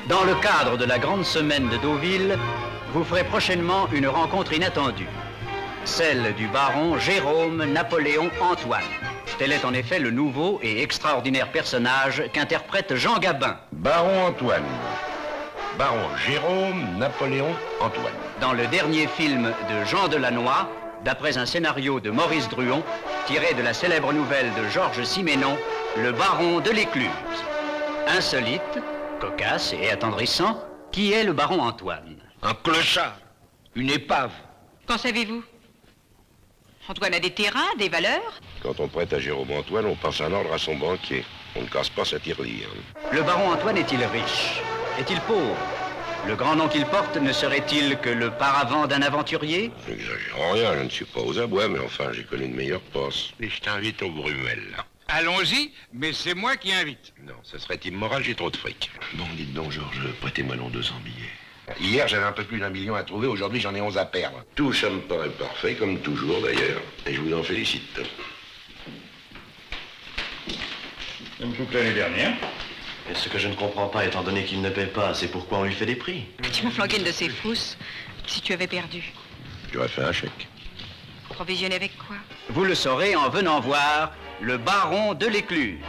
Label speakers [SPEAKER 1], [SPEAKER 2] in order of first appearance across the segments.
[SPEAKER 1] Dans le cadre de la grande semaine de Deauville, vous ferez prochainement une rencontre inattendue. Celle du baron Jérôme Napoléon Antoine. Tel est en effet le nouveau et extraordinaire personnage qu'interprète Jean Gabin.
[SPEAKER 2] Baron Antoine. Baron Jérôme Napoléon Antoine.
[SPEAKER 1] Dans le dernier film de Jean Delannoy, d'après un scénario de Maurice Druon, tiré de la célèbre nouvelle de Georges Siménon, Le baron de l'Écluse. Insolite, cocasse et attendrissant, qui est le baron Antoine?
[SPEAKER 2] Un clochard. Une épave.
[SPEAKER 3] Qu'en savez-vous? Antoine a des terrains, des valeurs?
[SPEAKER 2] Quand on prête à Jérôme Antoine, on passe un ordre à son banquier. On ne casse pas sa tirelire.
[SPEAKER 1] Le baron Antoine est-il riche? Est-il pauvre? Le grand nom qu'il porte ne serait-il que le paravent d'un aventurier?
[SPEAKER 2] Je n'exagère rien, je ne suis pas aux abois, mais enfin, j'ai connu de meilleures passes.
[SPEAKER 4] Et je t'invite au Brummel.
[SPEAKER 5] Allons-y, mais c'est moi qui invite.
[SPEAKER 2] Non, ce serait immoral, j'ai trop de fric.
[SPEAKER 4] Bon, dites donc, Georges, prêtez-moi non 200 billets.
[SPEAKER 2] Hier, j'avais un peu plus d'1 million à trouver, aujourd'hui, j'en ai 11 à perdre. Tout ça me paraît parfait, comme toujours d'ailleurs, et je vous en félicite.
[SPEAKER 4] Même toute l'année dernière.
[SPEAKER 6] Et ce que je ne comprends pas, étant donné qu'il ne paie pas, c'est pourquoi on lui fait des prix.
[SPEAKER 3] Tu m'as flanqué une de ces frousses si tu avais perdu.
[SPEAKER 2] J'aurais fait un chèque.
[SPEAKER 3] Provisionner avec quoi?
[SPEAKER 1] Vous le saurez en venant voir Le baron de l'Écluse.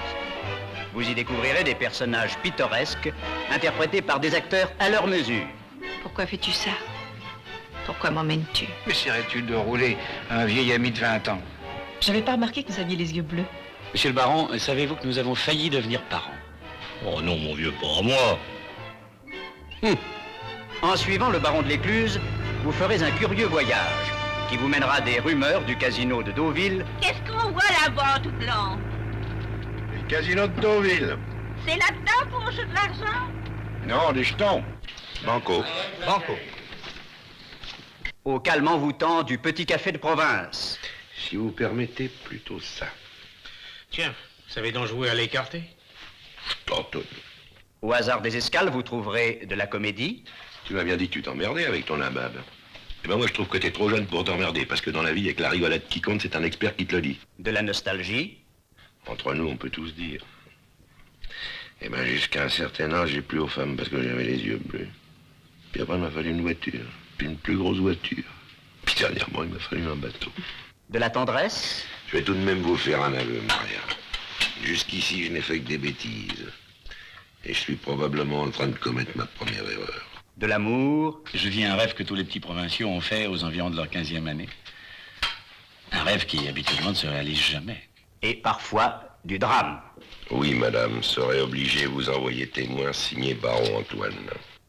[SPEAKER 1] Vous y découvrirez des personnages pittoresques, interprétés par des acteurs à leur mesure.
[SPEAKER 3] Pourquoi fais-tu ça? Pourquoi m'emmènes-tu?
[SPEAKER 5] Essaierais-tu de rouler un vieil ami de 20 ans?
[SPEAKER 7] J'avais pas remarqué que vous aviez les yeux bleus.
[SPEAKER 8] Monsieur le baron, savez-vous que nous avons failli devenir parents?
[SPEAKER 4] Oh non, mon vieux, pas à moi.
[SPEAKER 1] En suivant le baron de l'Écluse, vous ferez un curieux voyage qui vous mènera des rumeurs du casino de Deauville.
[SPEAKER 9] Qu'est-ce qu'on voit là-bas tout blanc?
[SPEAKER 2] Le casino de Deauville.
[SPEAKER 9] C'est là-dedans qu'on joue de l'argent?
[SPEAKER 2] Non, des jetons. Banco.
[SPEAKER 1] Banco. Au calme envoûtant du petit café de province.
[SPEAKER 2] Si vous permettez, plutôt ça.
[SPEAKER 5] Tiens, vous savez donc jouer à l'écarté?
[SPEAKER 2] Tantôt.
[SPEAKER 1] Au hasard des escales, vous trouverez de la comédie.
[SPEAKER 2] Tu m'as bien dit que tu t'emmerdais avec ton imbab. Eh ben moi, je trouve que t'es trop jeune pour t'emmerder, parce que dans la vie, avec la rigolade qui compte, c'est un expert qui te le dit.
[SPEAKER 1] De la nostalgie.
[SPEAKER 2] Entre nous, on peut tous dire. Eh ben, jusqu'à un certain âge, j'ai plus aux femmes parce que j'avais les yeux bleus. Puis après, il m'a fallu une voiture, puis une plus grosse voiture. Puis dernièrement, il m'a fallu un bateau.
[SPEAKER 1] De la tendresse.
[SPEAKER 2] Je vais tout de même vous faire un aveu, Maria. Jusqu'ici, je n'ai fait que des bêtises. Et je suis probablement en train de commettre ma première erreur.
[SPEAKER 1] De l'amour.
[SPEAKER 8] Je vis un rêve que tous les petits provinciaux ont fait aux environs de leur 15e année. Un rêve qui, habituellement, ne se réalise jamais.
[SPEAKER 1] Et parfois, du drame.
[SPEAKER 2] Oui, madame, serait obligé de vous envoyer témoin signé Baron Antoine.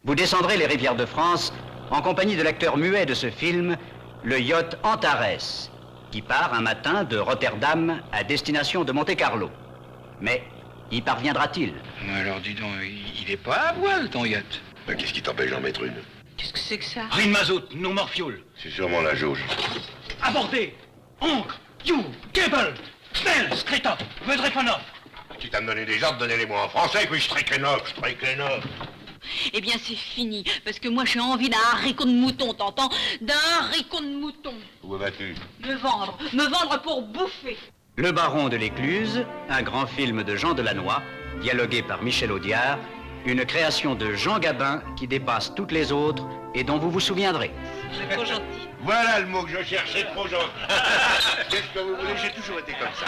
[SPEAKER 1] Vous descendrez les rivières de France en compagnie de l'acteur muet de ce film, le yacht Antares, qui part un matin de Rotterdam à destination de Monte-Carlo. Mais y parviendra-t-il?
[SPEAKER 5] Alors dis donc, il est pas à voile ton yacht.
[SPEAKER 2] Ben, qu'est-ce qui t'empêche d'en mettre une?
[SPEAKER 3] Qu'est-ce que c'est que ça?
[SPEAKER 8] Rien de mazout, non morfioul.
[SPEAKER 2] C'est sûrement la jauge.
[SPEAKER 8] Abordez! Ancre! You! Cable! Snell! Screta! Vedrefanov!
[SPEAKER 2] Tu t'as me donné des ordres, donnez-les-moi en français, puis je traque les nobles,
[SPEAKER 3] Eh bien, c'est fini, parce que moi, j'ai envie d'un haricot de mouton, t'entends? D'un haricot de mouton.
[SPEAKER 2] Où vas-tu?
[SPEAKER 3] Me vendre pour bouffer.
[SPEAKER 1] Le baron de l'Écluse, un grand film de Jean Delannoy, dialogué par Michel Audiard, une création de Jean Gabin qui dépasse toutes les autres et dont vous vous souviendrez.
[SPEAKER 3] C'est trop gentil.
[SPEAKER 2] Voilà le mot que je cherchais, trop gentil. Qu'est-ce que vous voulez? J'ai toujours été comme ça.